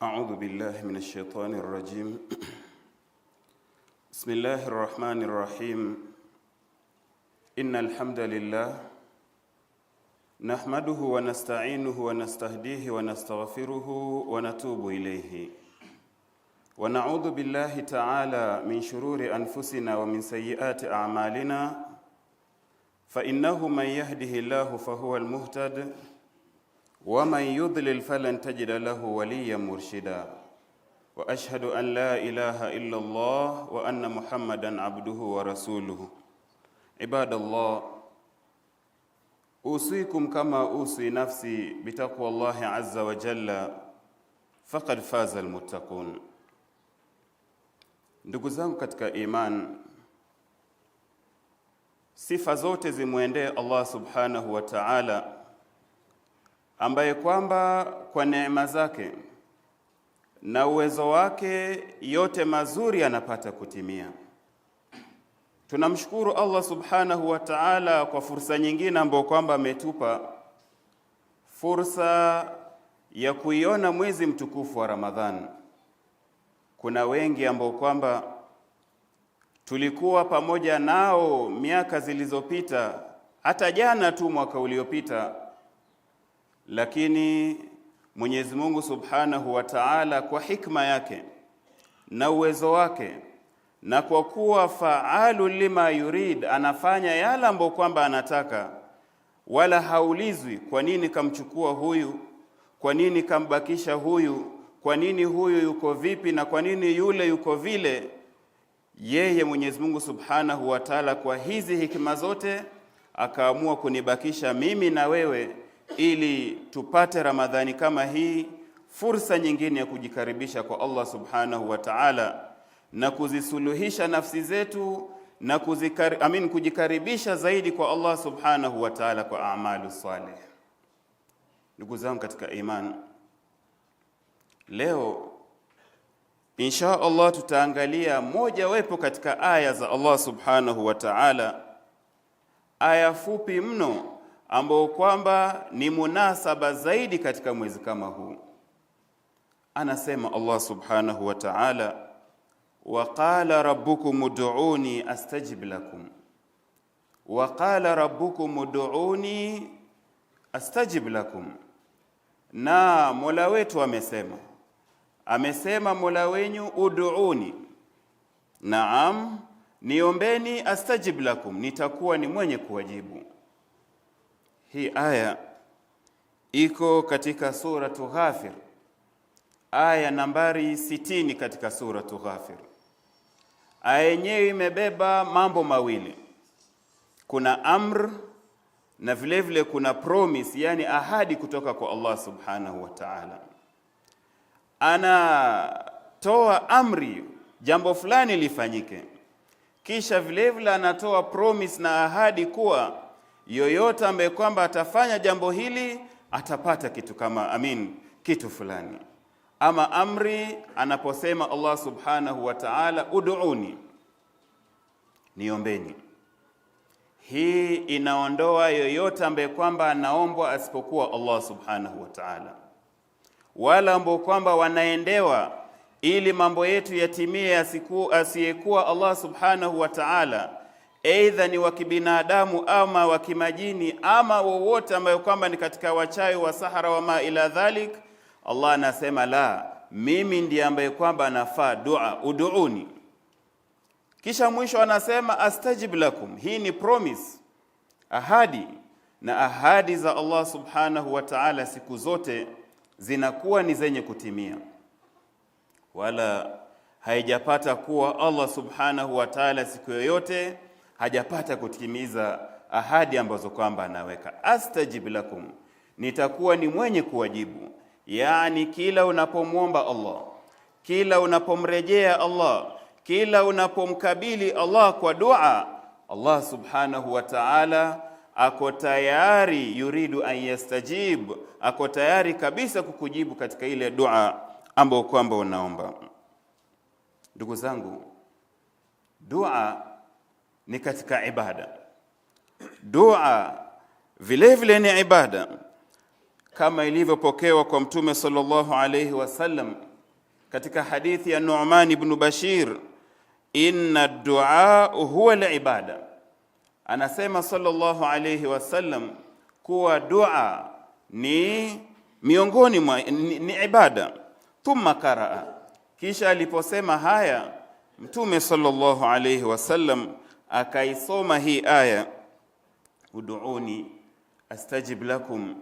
أعوذ بالله من الشيطان الرجيم. بسم الله الرحمن الرحيم. إن الحمد لله نحمده ونستعينه ونستهديه ونستغفره ونتوب إليه، ونعوذ بالله تعالى من شرور أنفسنا ومن سيئات أعمالنا، فإنه من يهده الله فهو المهتد، ومن يضلل فلن تجد له وليا مرشدا، وأشهد أن لا إله إلا الله وأن محمدا عبده ورسوله. عباد الله، أوصيكم كما أوصي نفسي بتقوى الله عز وجل، فقد فاز المتقون. Ndugu zangu katika iman, sifa zote zimwendee Allah subhanahu wa ta'ala, ambaye kwamba kwa neema zake na uwezo wake yote mazuri yanapata kutimia. Tunamshukuru Allah subhanahu wa ta'ala kwa fursa nyingine ambayo kwamba ametupa, fursa ya kuiona mwezi mtukufu wa Ramadhan. Kuna wengi ambao kwamba tulikuwa pamoja nao miaka zilizopita, hata jana tu mwaka uliopita, lakini Mwenyezi Mungu subhanahu wa ta'ala kwa hikma yake na uwezo wake, na kwa kuwa faalu lima yurid, anafanya yale ambayo kwamba anataka, wala haulizwi kwa nini kamchukua huyu, kwa nini kambakisha huyu, kwa nini huyu yuko vipi na kwa nini yule yuko vile. Yeye Mwenyezi Mungu subhanahu wa ta'ala kwa hizi hikima zote akaamua kunibakisha mimi na wewe, ili tupate Ramadhani kama hii, fursa nyingine ya kujikaribisha kwa Allah subhanahu wa ta'ala na kuzisuluhisha nafsi zetu na kujikaribisha zaidi kwa Allah subhanahu wa ta'ala kwa amalu salih. Ndugu zangu katika iman, leo insha Allah tutaangalia moja wapo katika aya za Allah subhanahu wa ta'ala, aya fupi mno ambao kwamba ni munasaba zaidi katika mwezi kama huu. Anasema Allah subhanahu wa ta'ala, wa qala rabbukum ud'uni astajib lakum, wa qala rabbukum ud'uni astajib lakum. Na Mola wetu amesema Mola wenyu ud'uni, naam, niombeni, astajib lakum, nitakuwa ni mwenye kuwajibu. Hii aya iko katika suratu Ghafir, aya nambari 60 katika suratu Ghafir. Aya yenyewe imebeba mambo mawili, kuna amr na vile vile kuna promise, yani ahadi kutoka kwa Allah subhanahu wa ta'ala. Anatoa amri jambo fulani lifanyike, kisha vile vile anatoa promise na ahadi kuwa yoyote ambaye kwamba atafanya jambo hili atapata kitu kama kitu fulani. Ama amri, anaposema Allah subhanahu wa ta'ala ud'uni, niombeni, hii inaondoa yoyote ambaye kwamba anaombwa asipokuwa Allah subhanahu wa ta'ala, wala ambao kwamba wanaendewa ili mambo yetu yatimie asiyekuwa Allah subhanahu wa ta'ala, aidha ni wa kibinadamu ama wa kimajini ama wowote ambayo kwamba ni katika wachawi wa sahara wa ma ila dhalik. Allah anasema la, mimi ndiye ambaye kwamba anafaa dua, ud'uni. Kisha mwisho anasema astajib lakum. Hii ni promise, ahadi, na ahadi za Allah subhanahu wa ta'ala siku zote zinakuwa ni zenye kutimia, wala haijapata kuwa Allah subhanahu wa ta'ala siku yoyote hajapata kutimiza ahadi ambazo kwamba anaweka. Astajib lakum, nitakuwa ni mwenye kuwajibu. Yani kila unapomwomba Allah, kila unapomrejea Allah, kila unapomkabili Allah kwa dua, Allah subhanahu wa ta'ala ako tayari, yuridu an yastajib, ako tayari kabisa kukujibu katika ile dua ambayo kwamba unaomba. Ndugu zangu, dua ni katika ibada. Dua vile vile ni ibada, kama ilivyopokewa kwa Mtume sallallahu alayhi wasallam katika hadithi ya Nu'man ibn Bashir, inna ad-du'a huwa al-ibada. Anasema sallallahu alayhi wasallam kuwa dua ni miongoni mwa ni ibada. Thumma qaraa, kisha aliposema haya Mtume sallallahu alayhi wasallam akaisoma hii aya, ud'uni astajib lakum,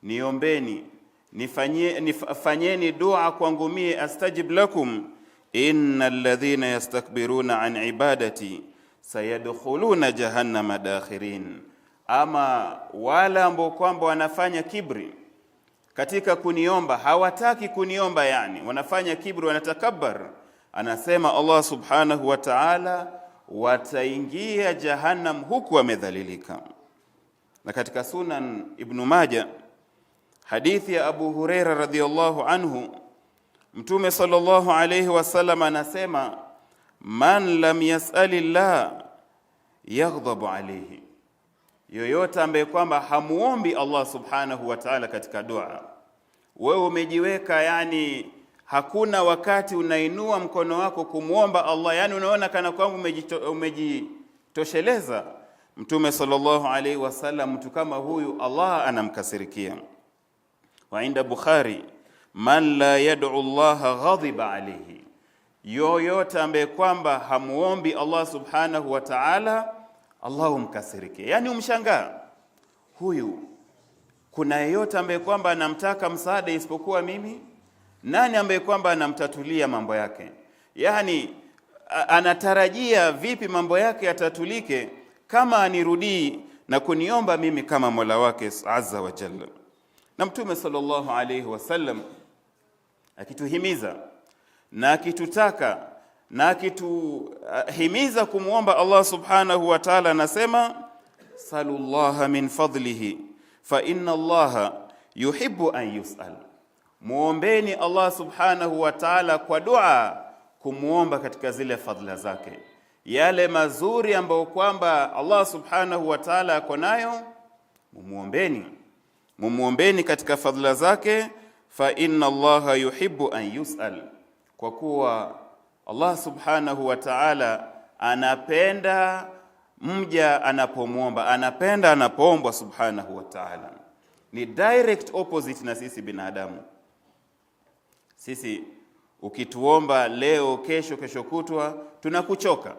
niombeni nifanyeni dua kwangu mie, astajib lakum, innal ladhina yastakbiruna an ibadati sayadkhuluna jahannama dakhirin. Ama wala ambao kwamba wanafanya kibri katika kuniomba, hawataki kuniomba, yani wanafanya kibri, wanatakabbar, anasema Allah subhanahu wa ta'ala wataingia jahannam huku wamedhalilika. Na katika Sunan Ibn Majah, hadithi ya Abu Huraira radhiyallahu anhu, Mtume sallallahu alayhi wasallam anasema, man lam yas'alillah yaghdhabu alayhi, yoyote ambaye kwamba hamuombi Allah subhanahu wa ta'ala katika dua, wewe umejiweka, yani hakuna wakati unainua mkono wako kumuomba Allah, yani unaona kana kwamba umejitosheleza, Mtume sallallahu alayhi wasallam mtu kama huyu Allah anamkasirikia. Wa inda Bukhari, man la yad'u Allah ghadiba alayhi, yoyote ambaye kwamba hamuombi Allah subhanahu wa ta'ala Allah umkasirikia. Yani umshangaa, huyu kuna yeyote ambaye kwamba anamtaka msaada isipokuwa mimi? Nani ambaye kwamba anamtatulia mambo yake? Yani anatarajia vipi mambo yake yatatulike kama anirudii na kuniomba mimi kama Mola wake azza wa jalla. Na Mtume sallallahu alayhi wasallam akituhimiza na akitutaka na akituhimiza kumuomba Allah subhanahu wa ta'ala, anasema salullaha min fadlihi fa inna Allaha yuhibbu an yus'al. Muombeni Allah subhanahu wa ta'ala kwa dua, kumuomba katika zile fadhila zake, yale mazuri ambayo kwamba Allah subhanahu wa ta'ala ako nayo, mumuombeni katika fadhila zake. Fa inna Allaha yuhibbu an yus'al, kwa kuwa Allah subhanahu wa ta'ala anapenda mja anapomuomba, anapenda anapoombwa subhanahu wa ta'ala. Ni direct opposite na sisi binadamu. Sisi ukituomba leo, kesho kutwa, tunakuchoka.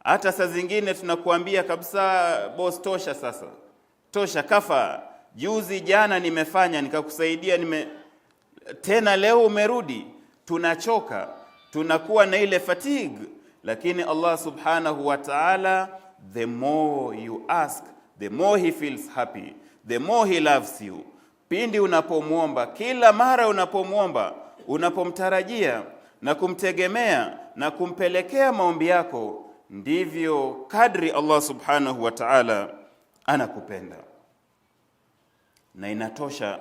Hata saa zingine tunakuambia kabisa, boss, tosha sasa, tosha, kafa, juzi jana nimefanya nikakusaidia, tena leo umerudi. Tunachoka, tunakuwa na ile fatigue. Lakini Allah subhanahu wa ta'ala, the more you ask, the more he feels happy, the more he loves you. Pindi unapomuomba, kila mara unapomuomba, unapomtarajia na kumtegemea na kumpelekea maombi yako, ndivyo kadri Allah subhanahu wa ta'ala anakupenda. Na inatosha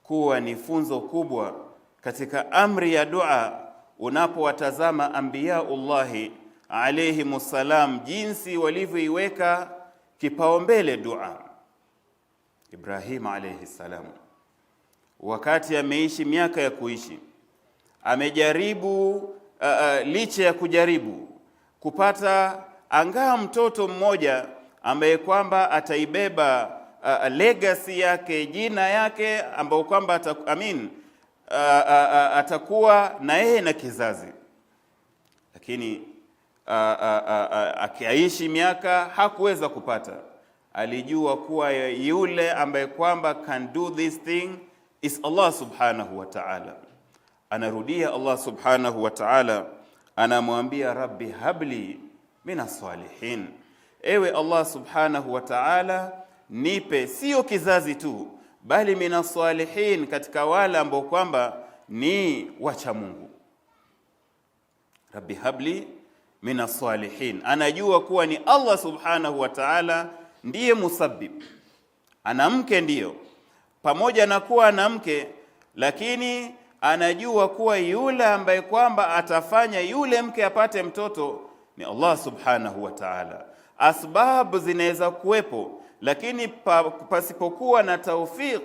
kuwa ni funzo kubwa katika amri ya dua unapowatazama anbiyaullahi alayhimussalam, jinsi walivyoiweka kipaumbele dua. Ibrahim alayhi salam, wakati ameishi miaka ya kuishi, amejaribu licha ya kujaribu kupata angaa mtoto mmoja ambaye kwamba ataibeba legacy yake, jina yake, ambao kwamba atakuwa na yeye na kizazi. Lakini akiishi miaka hakuweza kupata. Alijua kuwa yule ambaye kwamba can do this thing is Allah subhanahu wa ta'ala. Anarudia Allah subhanahu wa ta'ala, anamwambia rabbi habli minas salihin, ewe Allah subhanahu wa ta'ala, nipe sio kizazi tu, bali minas salihin, katika wale ambao kwamba ni wacha Mungu. Rabbi habli minas salihin, anajua kuwa ni Allah subhanahu wa ta'ala ndiye musabbib. Ana mke ndiyo, pamoja na kuwa ana mke, lakini anajua kuwa yule ambaye kwamba atafanya yule mke apate mtoto ni Allah subhanahu wa ta'ala. Asbabu zinaweza kuwepo, lakini pasipokuwa na tawfiq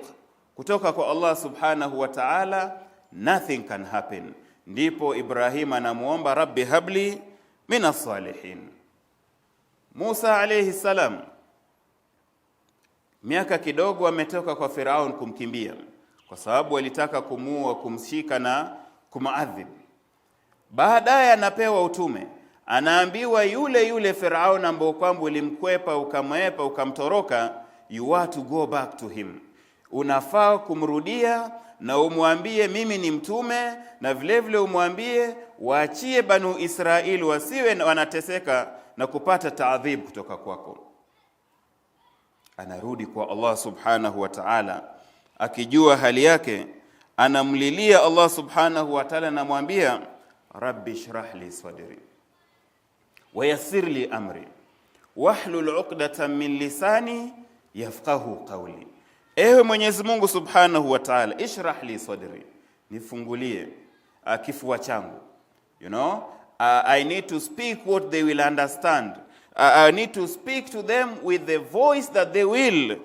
kutoka kwa Allah subhanahu wa ta'ala, nothing can happen. ndipo Ibrahim anamuomba rabbi habli minas salihin. Musa alayhi salam miaka kidogo ametoka kwa Firaun kumkimbia kwa sababu alitaka kumuua, kumshika na kumaadhib. Baadaye anapewa utume, anaambiwa yule Firaun ambaye kwamba ulimkwepa ukamwepa ukamtoroka, you want to go back to him, unafaa kumrudia na umwambie mimi ni mtume, na vile vile umwambie waachie Banu Israeli wasiwe wanateseka na kupata taadhib kutoka kwako. Anarudi kwa Allah subhanahu wa ta'ala akijua hali yake, anamlilia Allah subhanahu wa ta'ala, namwambia rabbi shrah li sadri wa yassir li amri wahlul 'uqdatan min lisani yafqahu qawli. Ewe Mwenyezi Mungu subhanahu wa ta'ala, ishrah li sadri, nifungulie kifua changu. I need to speak what they will understand. I need to speak to them with the voice that they will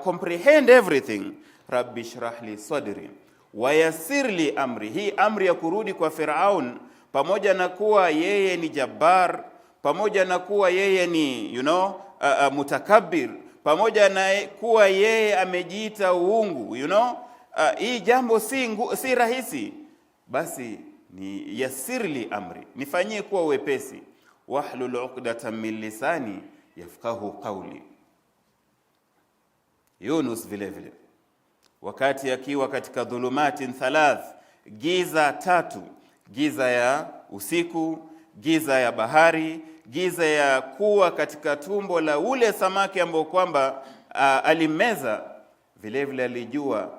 comprehend everything. Rabbi shrah li sadri wa yassir li amri. Hii amri ya kurudi kwa Firaun, pamoja na kuwa yeye ni jabbar, pamoja na kuwa yeye ni mutakabbir, pamoja na kuwa yeye amejiita uungu, hii jambo si rahisi, basi ni yassir li amri, nifanyie kuwa wepesi. Wahlul 'uqdatan min lisani yafqahu qawli. Yunus vile vile wakati akiwa katika dhulumatin thalath, giza tatu, giza ya usiku, giza ya bahari, giza ya kuwa katika tumbo la ule samaki ambao kwamba alimeza, vile vile alijua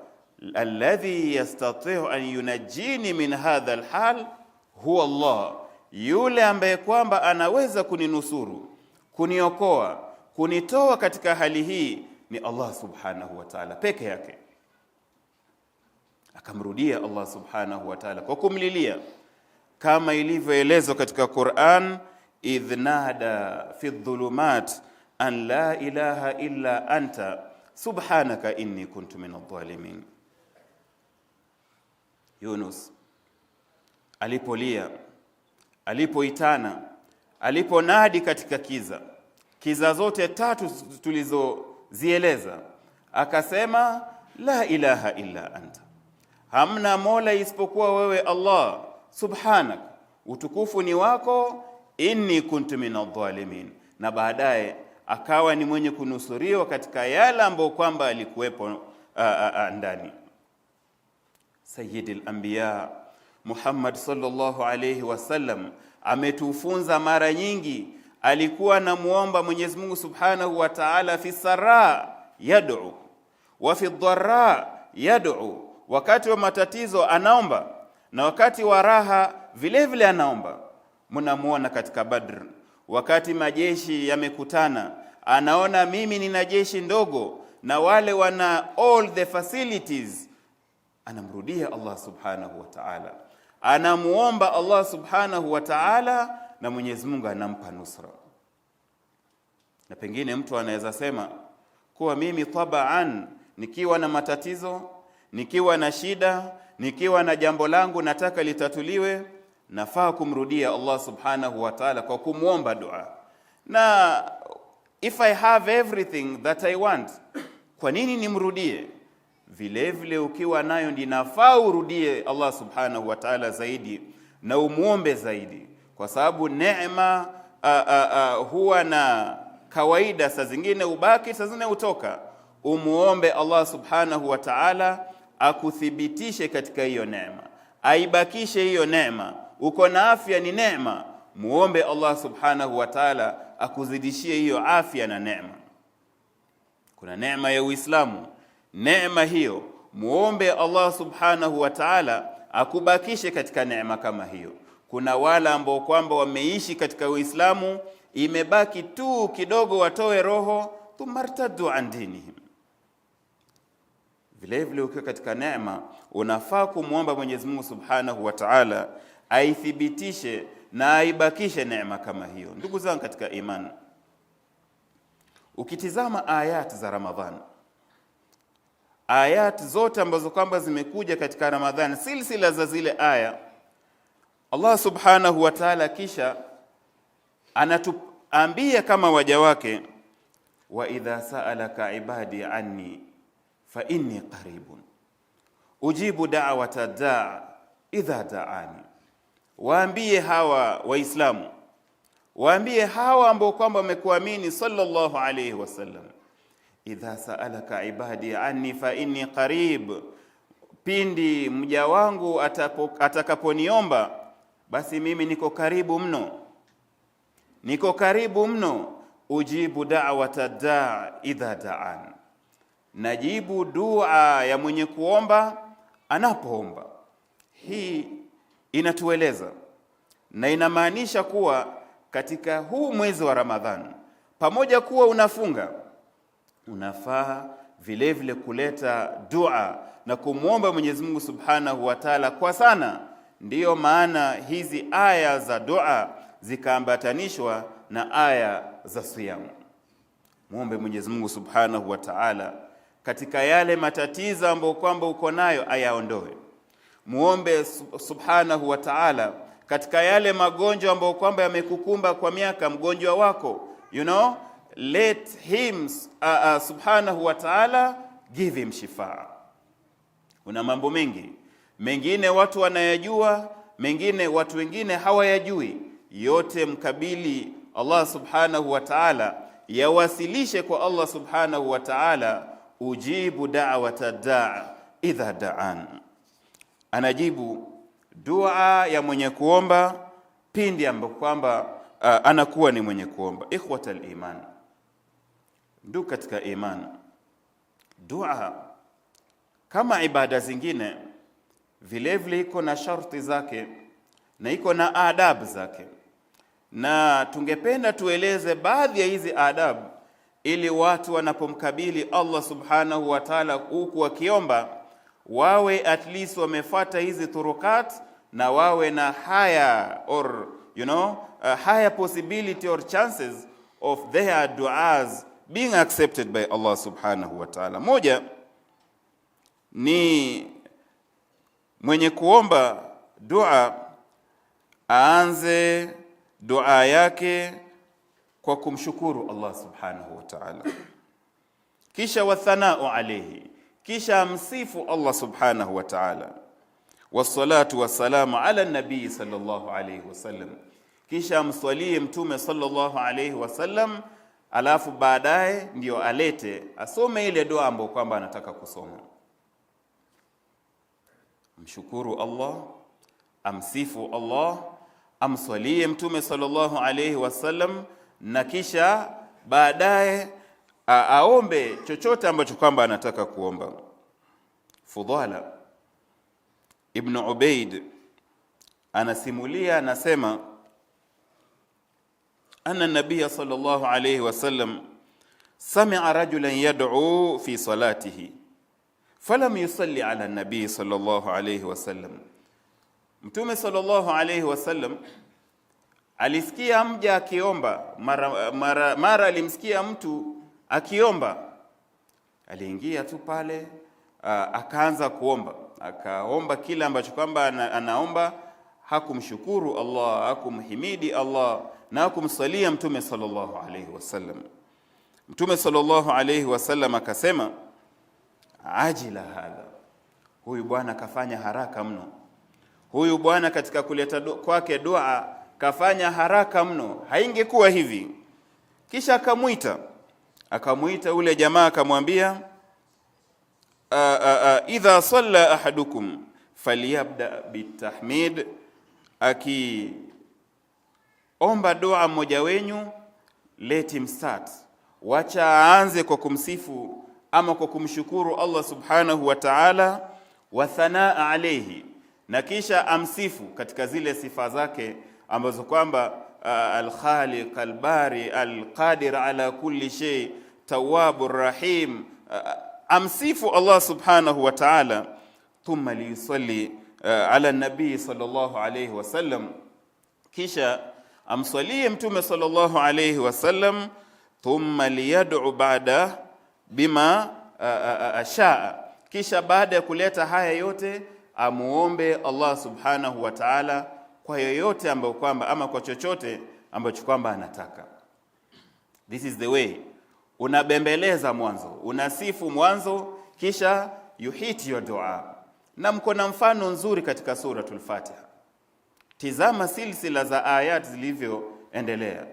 alladhi yastati'u an yunajjini min hadha alhal huwa Allah, yule ambaye kwamba anaweza kuninusuru, kuniokoa, kunitoa katika hali hii ni Allah subhanahu wa ta'ala peke yake. Akamrudia Allah subhanahu wa ta'ala kwa kumlilia kama ilivyoelezwa katika Qur'an, idh nada fi dhulumat an la ilaha illa anta subhanaka inni kuntu minadh-dhalimin. Yunus alipolia, alipoitana, aliponadi katika kiza zote tatu tulizozieleza, akasema la ilaha illa anta, hamna mola isipokuwa wewe Allah, subhanak, utukufu ni wako, inni kuntu minadh-dhalimin. Na baadaye akawa ni mwenye kunusuriwa katika yale ambayo kwamba alikuwepo ndani. Sayyidul Anbiya Muhammad sallallahu alayhi wasallam ametufunza mara nyingi, alikuwa anamuomba Mwenyezi Mungu subhanahu wa ta'ala fi sarra yad'u wa fi dharra yad'u, wakati wa matatizo anaomba na wakati wa raha vile vile anaomba. Mnamuona katika Badr, wakati majeshi yamekutana, anaona mimi nina jeshi ndogo na wale wana all the facilities, anamrudia Allah subhanahu wa ta'ala, anamuomba Allah subhanahu wa ta'ala, na Mwenyezi Mungu anampa nusra. Na pengine mtu anaweza sema kuwa mimi tabaan, nikiwa na matatizo, nikiwa na shida, nikiwa na jambo langu nataka litatuliwe, nafaa kumrudia Allah subhanahu wa ta'ala kwa kumuomba dua. Na if I have everything that I want, kwa nini nimrudie? Vile vile ukiwa nayo ndinafaa urudie Allah subhanahu wa ta'ala zaidi na umuombe zaidi, kwa sababu neema huwa na kawaida, saa zingine ubaki, saa zingine utoka. Umuombe Allah subhanahu wa ta'ala akuthibitishe katika hiyo neema, aibakishe hiyo neema. Uko na afya ni neema, muombe Allah subhanahu wa ta'ala akuzidishie hiyo afya na neema. Kuna neema ya Uislamu, neema hiyo muombe Allah subhanahu wa ta'ala akubakishe katika neema kama hiyo. Kuna wale ambao kwamba wameishi katika Uislamu, imebaki tu kidogo watoe roho, tumartadu an dinihim. Vile vile ukiwa katika neema, unafaa kumuomba Mwenyezi Mungu subhanahu wa ta'ala aithibitishe na aibakishe neema kama hiyo. Ndugu zangu katika imani, ukitizama ayat za Ramadhan, ayat zote ambazo kwamba zimekuja katika Ramadhani, silsila za zile aya, Allah subhanahu wa ta'ala kisha anatuambia kama waja wake, wa idha sa'alaka ibadi anni fa inni qaribun ujibu da'wata da'a idha da'ani. Waambie hawa Waislamu, waambie hawa ambao kwamba wamekuamini sallallahu alayhi wasallam, idha sa'alaka ibadi anni fa inni qarib, pindi mja wangu atakaponiomba basi mimi niko karibu mno, niko karibu mno. Ujibu da'wata da'a idha da'an, najibu dua ya mwenye kuomba anapoomba. Hii inatueleza na inamaanisha kuwa katika huu mwezi wa Ramadhani, pamoja kuwa unafunga, unafaa vile vile kuleta dua na kumwomba Mwenyezi Mungu Subhanahu wa Ta'ala kwa sana. Ndiyo maana hizi aya za dua zikaambatanishwa na aya za siyamu. Muombe Mwenyezi Mungu Subhanahu wa Ta'ala katika yale matatizo ambayo kwamba uko nayo ayaondoe. Muombe Subhanahu wa Ta'ala katika yale magonjwa ambayo kwamba yamekukumba kwa miaka, mgonjwa wako, let him Subhanahu wa Ta'ala give him shifa. Una mambo mengi, mengine watu wanayajua, mengine watu wengine hawayajui. Yote mkabili Allah Subhanahu wa Ta'ala, yawasilishe kwa Allah Subhanahu wa Ta'ala. Ujibu da'wata da'a idha da'an, anajibu dua ya mwenye kuomba pindi ambapo kwamba anakuwa ni mwenye kuomba. Ikhwatal iman, ndugu katika iman, dua kama ibada zingine vile vile iko na sharti zake na iko na adabu zake, na tungependa tueleze baadhi ya hizi adabu ili watu wanapomkabili Allah Subhanahu wa Ta'ala huku wakiomba wawe at least wamefuata hizi turukat, na wawe na higher or higher possibility or chances of their du'as being accepted by Allah Subhanahu wa Ta'ala. Moja ni mwenye kuomba dua aanze dua yake kwa kumshukuru Allah Subhanahu wa Ta'ala, kisha wathanau alayhi, kisha msifu Allah Subhanahu wa Ta'ala, wassalatu wassalamu ala nabii sallallahu alayhi wasallam, kisha mswalie mtume sallallahu alayhi wasallam, alafu baadaye ndio asome ile dua ambayo kwamba anataka kusoma. Mshukuru Allah, amsifu Allah, amswalie mtume sallallahu alayhi wasallam, na kisha baadaye aombe chochote ambacho kwamba anataka kuomba. Fudhala ibn Ubaid anasimulia, anasema anna nabiy sallallahu alayhi wasallam sami'a rajulan yad'u fi salatihi falam yusalli ala nabiy sallallahu alayhi wasallam. Mtume sallallahu alayhi wasallam alisikia mja akiomba, mara alimsikia mtu akiomba, aliingia tu pale akaanza kuomba, akaomba kila ambacho kwamba anaomba, hakumshukuru Allah, hakumhimidi Allah na hakumsalia mtume sallallahu alayhi wasallam. Mtume sallallahu alayhi wasallam akasema, ajila hadha, huyu bwana kafanya haraka mno, huyu bwana katika kuleta kwake dua kafanya haraka mno, haingekuwa hivi. Kisha akamuita ule jamaa, akamwambia idha salla ahadukum falyabda bitahmid, omba dua mmoja wenyu, let him start, wacha aanze kwa kumsifu ama kwa kumshukuru Allah Subhanahu wa Ta'ala, wa thanaa alayhi, na kisha amsifu katika zile sifa zake ambazo kwamba al-Khaliq, al-Bari, al-Qadir ala kulli shay, Tawwabur Rahim, amsifu Allah Subhanahu wa Ta'ala. Thumma liyusalli ala nabii sallallahu alayhi wasallam, kisha amswalie mtume sallallahu alayhi wasallam. Thumma liyad'u ba'da bima ashaa, kisha baada ya kuleta haya yote amuombe Allah subhanahu wa ta'ala kwa yoyote ambayo kwamba ama kwa chochote ambacho kwamba anataka. This is the way. Unabembeleza mwanzo, unasifu mwanzo, kisha you hit your dua. Na mko na mfano nzuri katika suratul Fatiha. Tizama silsila za ayat zilivyoendelea.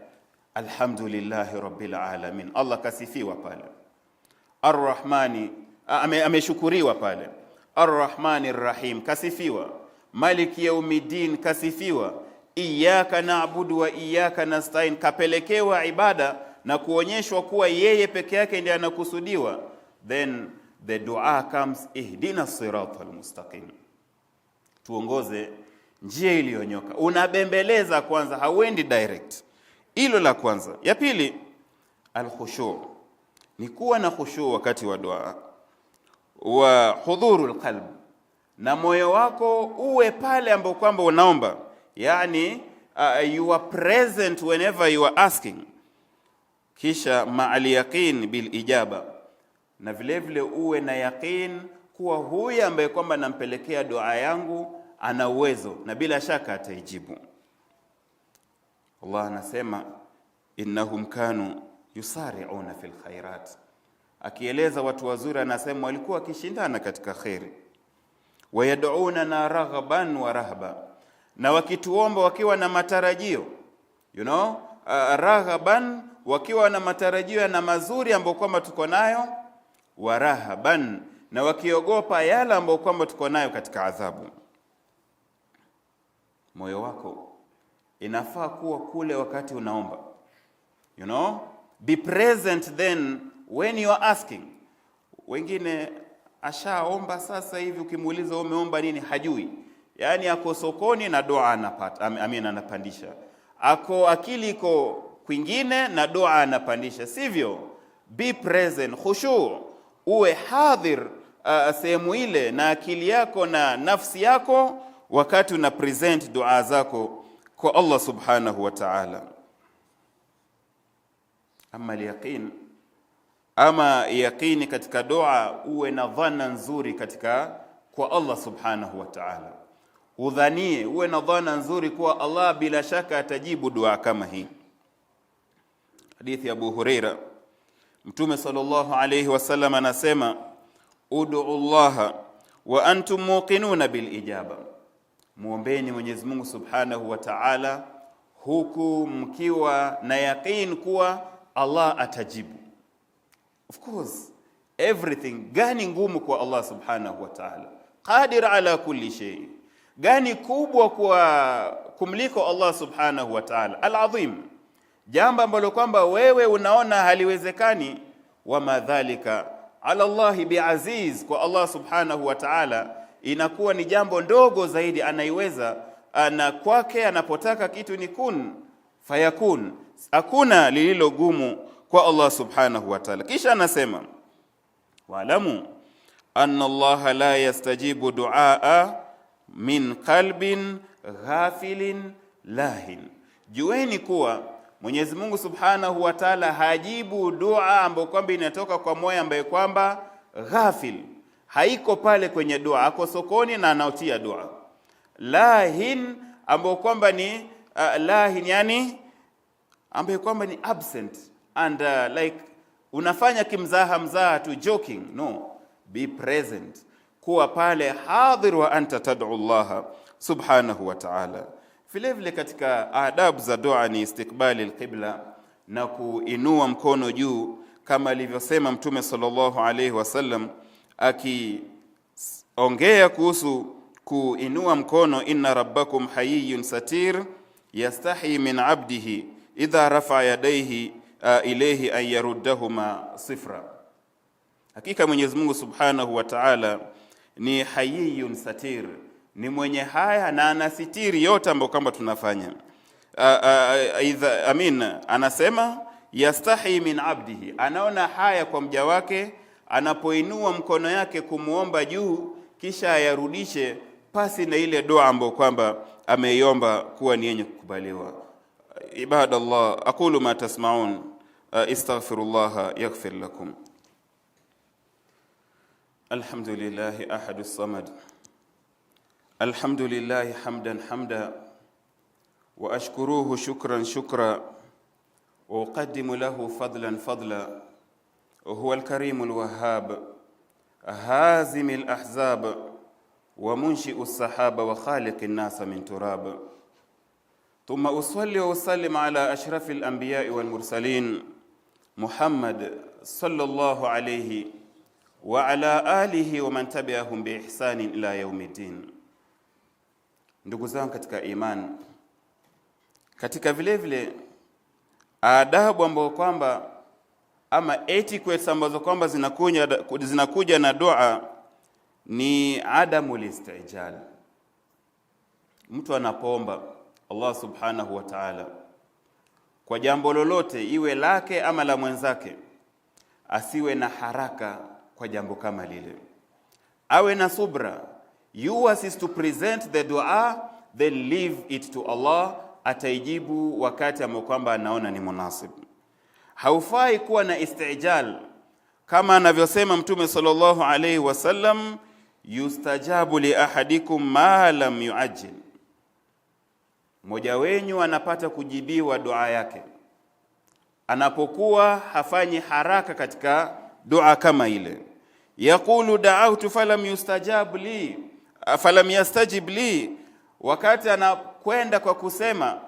Alhamdulillahi rabbil alamin, Allah kasifiwa pale. Ar-Rahmani, ameshukuriwa pale. Ar-Rahmanir Rahim kasifiwa. Maliki yaumiddin kasifiwa. Iyyaka na'budu wa iyyaka nasta'in, kapelekewa ibada na kuonyeshwa kuwa yeye peke yake ndiye anakusudiwa. Then the dua comes, ihdina siratal mustaqim, tuongoze njia iliyonyoka. Unabembeleza kwanza, hauendi direct. Hilo la kwanza. Ya pili, al-khushu', ni kuwa na khushu' wakati wa dua, wa hudhurul qalb, na moyo wako uwe pale ambapo kwamba unaomba, yani you are present whenever you are asking. Kisha ma'al yaqin bil ijaba, na vile vile uwe na yaqin kuwa huyu ambaye kwamba nampelekea dua yangu ana uwezo na bila shaka ataijibu. Allah anasema innahum kanu yusari'una fil khairat, akieleza watu wazuri anasema walikuwa wakishindana katika khairi. Wayad'una raghaban wa rahba, na wakituomba wakiwa na matarajio, raghaban, wakiwa na matarajio na mazuri ambayo kwamba tuko nayo, wa rahaban, na wakiogopa yale ambayo kwamba tuko nayo katika adhabu. Moyo wako inafaa kuwa kule wakati unaomba. Be present then when you are asking. Wengine ashaomba sasa hivi, ukimuuliza umeomba nini hajui. Yani ako sokoni na dua anapata, anapandisha. Ako akili iko kwingine na dua anapandisha. Sivyo. Be present, khushu', uwe hadhir sehemu ile na akili yako na nafsi yako wakati una present dua zako kwa Allah subhanahu wa ta'ala. Ama yaqin, ama yaqini katika dua, uwe na dhana nzuri katika kwa Allah subhanahu wa ta'ala. Udhanie, uwe na dhana nzuri kuwa Allah bila shaka atajibu dua kama hii. Hadithi ya Abu Huraira, Mtume sallallahu alayhi wasallam anasema, ud'u Allah wa antum muqinuna bil ijaba, muombeni Mwenyezi Mungu subhanahu wa ta'ala huku mkiwa na yaqeen kuwa Allah atajibu. Of course, everything, gani ngumu kwa Allah subhanahu wa ta'ala? Qadir ala kulli shay. Gani kubwa kwa kumliko Allah subhanahu wa ta'ala? Al-azim, jambo ambalo kwamba wewe unaona haliwezekani, wa madhalika ala Allah biaziz, kwa Allah subhanahu wa ta'ala inakuwa ni jambo ndogo zaidi, anaiweza. Na kwake anapotaka kitu ni kun fayakun, hakuna lililo gumu kwa Allah subhanahu wa ta'ala. Kisha anasema, wa'lamu anna Allah la yastajibu du'a min qalbin ghafilin lahin, jueni kuwa Mwenyezi Mungu subhanahu wa ta'ala hajibu dua ambayo kwamba inatoka kwa moyo ambaye kwamba ghafil, haiko pale kwenye dua, ako sokoni na anautia dua. Lahin ambayo kwamba ni lahin, yani ambaye kwamba ni absent and like unafanya mzaha tu, joking. No, be present, kuwa pale hadhir wa anta tad'u Allah subhanahu wa ta'ala. Vile vile katika adabu za dua ni istiqbali al-qibla, na kuinua mkono juu kama alivyosema Mtume sallallahu alayhi wasallam akiongea kuhusu kuinua mkono, inna rabbakum hayyun satir yastahi min abdihi idha rafa yadayhi ilayhi an yaruddahuma sifra. Hakika Mwenyezi Mungu subhanahu wa ta'ala ni hayyun satir, ni mwenye haya na anasitiri yote ambayo kama tunafanya. Anasema yastahi min abdihi, anaona haya kwa mja wake anapoinua mkono yake kumuomba juu kisha ayarudishe pasi na ile dua ambayo kwamba ameiomba kuwa ni yenye kukubaliwa. Ibadallah, aqulu ma tasma'un, astaghfirullah yaghfir lakum. الحمد لله أحد الصمد. الحمد لله حمدا حمدا وأشكروه شكرا شكرا وأقدم له فضلا فضلا. وهو الكريم الوهاب هازم الأحزاب ومنشئ السحاب وخالق الناس من تراب. ثم أصلي وأسلم على أشرف الأنبياء والمرسلين محمد صلى الله عليه وعلى آله ومن تبعهم بإحسان إلى يوم الدين. Ndugu zangu katika imani, katika vile vile adabu ambazo kwamba ama etiquette ambazo kwamba zinakuja na dua ni adamul istijal. Mtu anapoomba Allah subhanahu wa ta'ala kwa jambo lolote, iwe lake ama la mwenzake, asiwe na haraka kwa jambo kama lile, awe na subra. Yours is to present the dua, then leave it to Allah. Ataijibu wakati ambao kwamba anaona ni munasib. Haufai kuwa na istijal, kama anavyosema Mtume sallallahu alayhi wasallam, yustajabu li ahadikum ma lam yuajjil. Mmoja wenyu anapata kujibiwa dua yake anapokuwa hafanyi haraka katika dua kama ile. Yaqulu da'awtu falam yustajab li falam yastajib li, wakati anakwenda kwa kusema,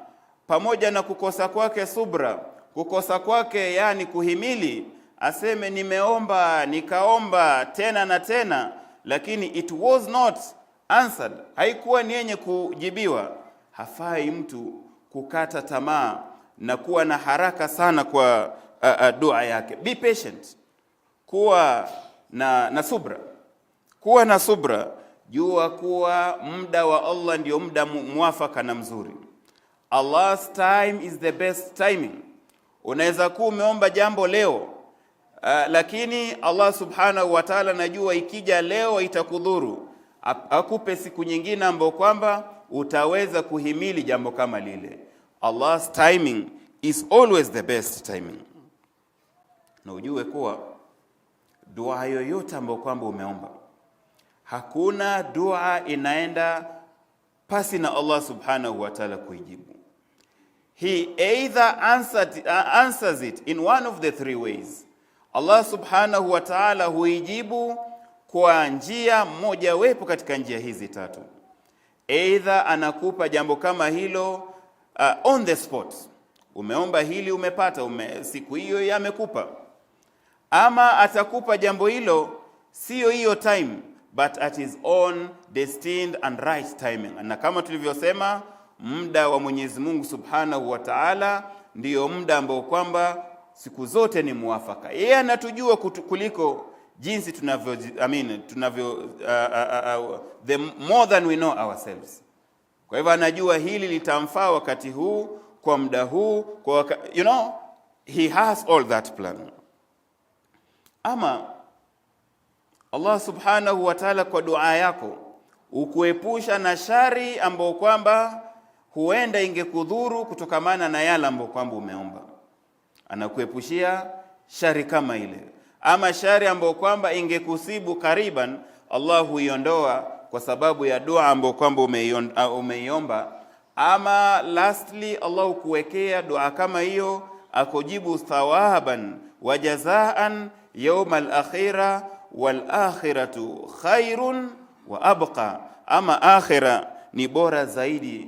pamoja na kukosa kwake subra, kukosa kwake yani kuhimili, aseme nimeomba nikaomba tena na tena, lakini it was not answered, haikuwa ni yenye kujibiwa. Hafai mtu kukata tamaa na kuwa na haraka sana kwa dua yake. Be patient, kuwa na subra, kuwa na subra. Jua kuwa muda wa Allah ndio muda muafaka na mzuri. Allah's time is the best timing. Unaweza kuwa umeomba jambo leo, lakini Allah subhanahu wa ta'ala najua ikija leo itakudhuru, akupe siku nyingine ambayo kwamba utaweza kuhimili jambo kama lile. Allah's timing is always the best timing. Na ujue kuwa dua yoyote ambayo kwamba umeomba, hakuna dua inaenda pasi na Allah subhanahu wa ta'ala kuijibu. He either answers it in one of the three ways. Allah subhanahu wa ta'ala huijibu kwa njia moja wepo katika njia hizi tatu. Either anakupa jambo kama hilo on the spot. Umeomba hili umepata, siku hiyo yamekupa. Ama atakupa jambo hilo sio hiyo time, but at his own destined and right timing. Na kama tulivyosema, muda wa Mwenyezi Mungu Subhanahu wa Ta'ala ndio muda ambao kwamba siku zote ni muafaka. Yeye anatujua kuliko jinsi the more than we know ourselves. Kwa hivyo anajua hili litamfaa wakati huu, kwa muda huu, he has all that plan. Ama Allah subhanahu wa ta'ala kwa dua yako ukuepusha na shari ambao kwamba huenda ingekudhuru kutokamana na yale ambao kwamba umeomba. Anakuepushia shari kama ile. Ama shari ambao kwamba ingekusibu kariban, Allah huiondoa kwa sababu ya dua ambao kwamba umeiomba. Ama lastly, Allah kuwekea dua kama hiyo akujibu thawaban wa jazaan yawm al-akhirah wal akhiratu khairun wa abqa. Ama akhira ni bora zaidi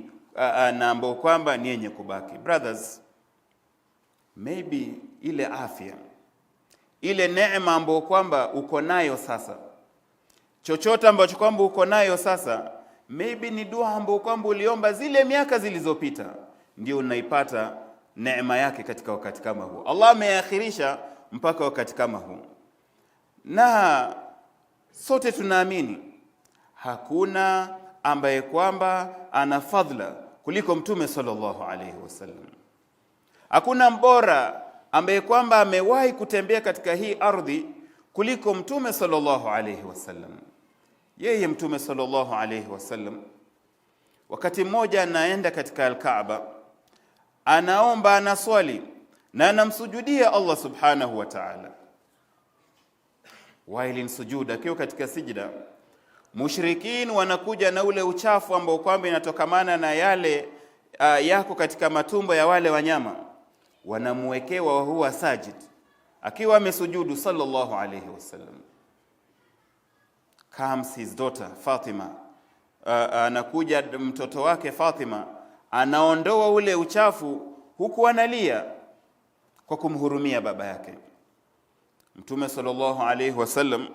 na ambao kwamba ni yenye kubaki. Brothers, maybe ile afya, ile neema ambayo kwamba uko nayo sasa, chochote ambacho kwamba uko nayo sasa, maybe ni dua ambayo kwamba uliomba zile miaka zilizopita, ndio unaipata neema yake katika wakati kama huu. Allah ameakhirisha mpaka wakati kama huu. Na sote tunaamini hakuna ambaye kwamba ana fadhila kuliko Mtume sallallahu alayhi wasallam. Hakuna mbora ambaye kwamba amewahi kutembea katika hii ardhi kuliko Mtume sallallahu alayhi wasallam. Yeye Mtume sallallahu alayhi wasallam wakati mmoja anaenda katika al-Kaaba, anaomba, anaswali na anamsujudia Allah subhanahu wa ta'ala. while in sujud, akiwa katika sijda. Mushrikin wanakuja na ule uchafu ambao kwamba inatokamana na yale yako katika matumbo ya wale wanyama, wanamuwekewa huwa sajid, akiwa amesujudu sallallahu alayhi wasallam. Comes his daughter Fatima, anakuja mtoto wake Fatima, anaondoa ule uchafu huku analia kwa kumhurumia baba yake. Mtume sallallahu alayhi wasallam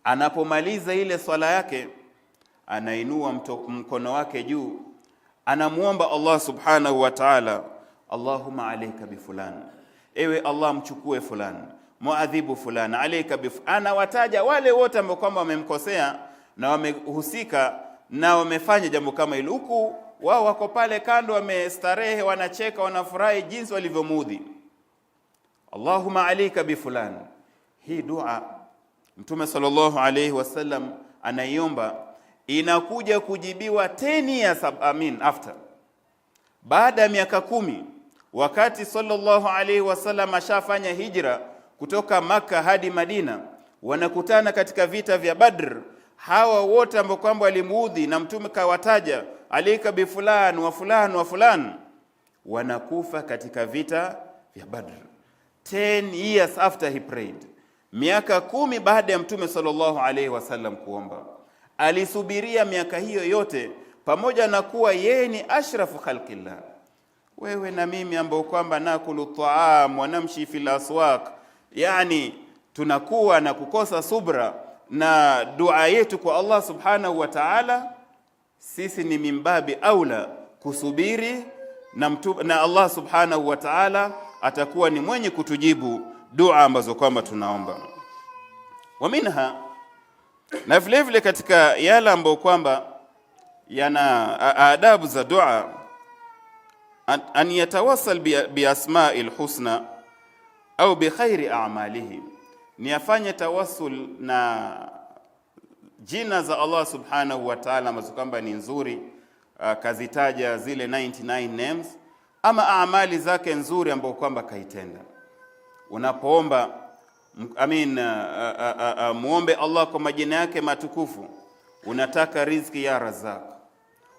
anapomaliza ile swala yake, anainua mkono wake juu, anamuomba Allah subhanahu wa ta'ala, Allahumma alayka bi fulan, ewe Allah mchukue fulan, muadhibu fulan, alayka bi, anawataja wale wote ambao kwamba wamemkosea na wamehusika na wamefanya jambo kama hilo, huku wao wako pale kando wamestarehe, wanacheka, wanafurahi jinsi walivyomudhi. Allahumma alayka bi fulan. Hii dua Mtume sallallahu alayhi wasallam anaiomba, inakuja kujibiwa 10 years after, baada ya miaka 10, wakati sallallahu alayhi wasallam ashafanya hijra kutoka Maka hadi Madina. Wanakutana katika vita vya Badr. Hawa wote ambao kwamba walimuudhi na Mtume kawataja alayka bi fulan wa fulan wa fulan, wanakufa katika vita vya Badr. 10 years after he prayed, miaka 10 baada ya Mtume sallallahu alayhi wasallam kuomba. Alisubiria miaka hiyo yote, pamoja na kuwa yeye ni ashrafu khalqillah. Wewe na mimi ambao kwamba nakulu taam wa namshi fil aswaq, yani tunakuwa na kukosa subra na dua yetu kwa Allah subhanahu wa ta'ala, sisi ni mimbabi aula kusubiri na Allah subhanahu wa ta'ala atakuwa ni mwenye kutujibu dua ambazo kwamba tunaomba. Wa minha, na vile vile katika yale ambayo kwamba yana adabu za dua, an yatawassal bi asma'il husna au bi khairi a'malihi, ni afanye tawassul na jina za Allah subhanahu wa ta'ala ambazo kwamba ni nzuri, kazitaja zile 99 names, ama amali zake nzuri ambazo kwamba kaitenda. Unapoomba muombe Allah kwa majina yake matukufu. Unataka riziki ya Razzaq,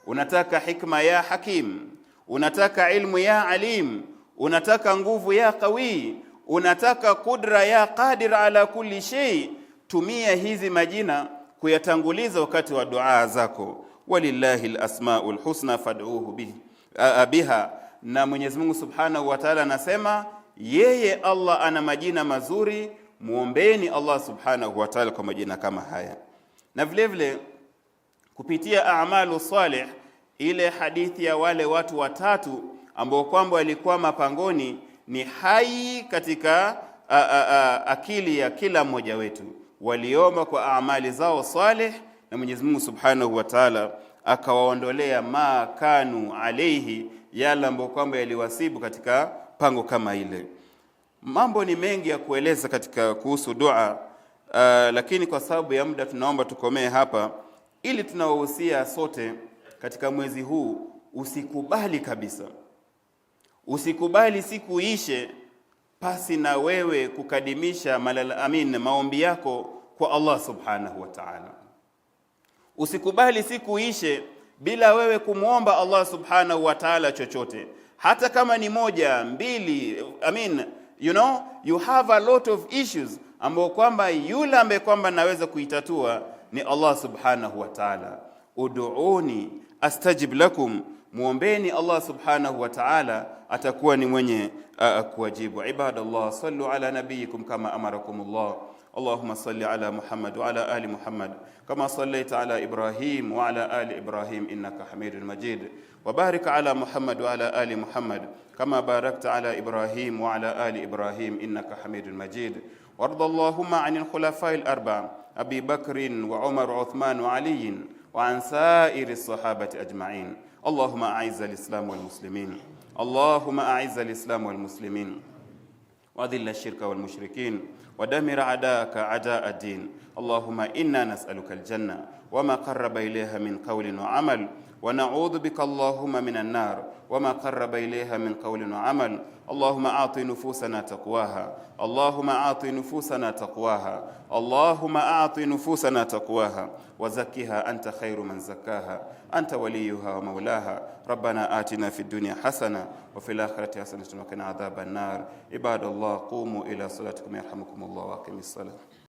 unataka hikma ya Hakim, unataka ilmu ya Alim, unataka nguvu ya Qawi, unataka kudra ya Qadir ala kulli shay. Tumia hizi majina kuyatanguliza wakati wa dua zako. Walillahi alasmaul husna fad'uhu biha. Na Mwenyezi Mungu subhanahu wa ta'ala anasema yeye Allah ana majina mazuri, muombeeni Allah subhanahu wa ta'ala kwa majina kama haya. Na vile vile kupitia a'malu salih, ile hadithi ya wale watu watatu ambao kwamba walikuwa mapangoni ni hai katika akili ya kila mmoja wetu. Waliomba kwa amali zao salih na Mwenyezi Mungu subhanahu wa ta'ala akawaondolea ma kanu alayhi, yale ambayo kwamba yaliwasibu katika pango kama ile. Mambo ni mengi ya kueleza katika kuhusu dua, lakini kwa sababu ya muda tunaomba tukomee hapa, ili tunawahusia sote katika mwezi huu, usikubali kabisa, usikubali siku ishe pasi na wewe kukadimisha maombi yako kwa Allah subhanahu wa ta'ala. Usikubali siku ishe bila wewe kumuomba Allah subhanahu wa ta'ala chochote, hata kama ni moja, mbili. You have a lot of issues ambao kwamba yule ambaye kwamba naweza kuitatua ni Allah subhanahu wa ta'ala. Ud'uni astajib lakum, muombeni Allah subhanahu wa ta'ala atakuwa ni mwenye kuwajibu. Ibadallah, sallu ala nabiyikum kama amarakumullah. اللهم صل على محمد وعلى آل محمد كما صليت على إبراهيم وعلى آل إبراهيم إنك حميد مجيد، وبارك على محمد وعلى آل محمد كما باركت على إبراهيم وعلى آل إبراهيم إنك حميد مجيد. وارض اللهم عن الخلفاء الأربعة أبي بكر وعمر وعثمان وعلي وعن سائر الصحابة أجمعين. اللهم أعز الإسلام والمسلمين، اللهم أعز الإسلام والمسلمين وأذل الشرك والمشركين ودمر أعداءك أعداء الدين. اللهم إنا نسألك الجنة وما قرب إليها من قول وعمل، ونعوذ بك اللهم من النار وما قرب إليها من قول وعمل. اللهم أعط نفوسنا تقواها، اللهم أعط نفوسنا تقواها، اللهم أعط نفوسنا تقواها وزكها أنت خير من زكاها، أنت وليها ومولاها. ربنا آتنا في الدنيا حسنة وفي الآخرة حسنة وقنا عذاب النار. عباد الله قوموا إلى صلاتكم يرحمكم الله وأقيموا الصلاة.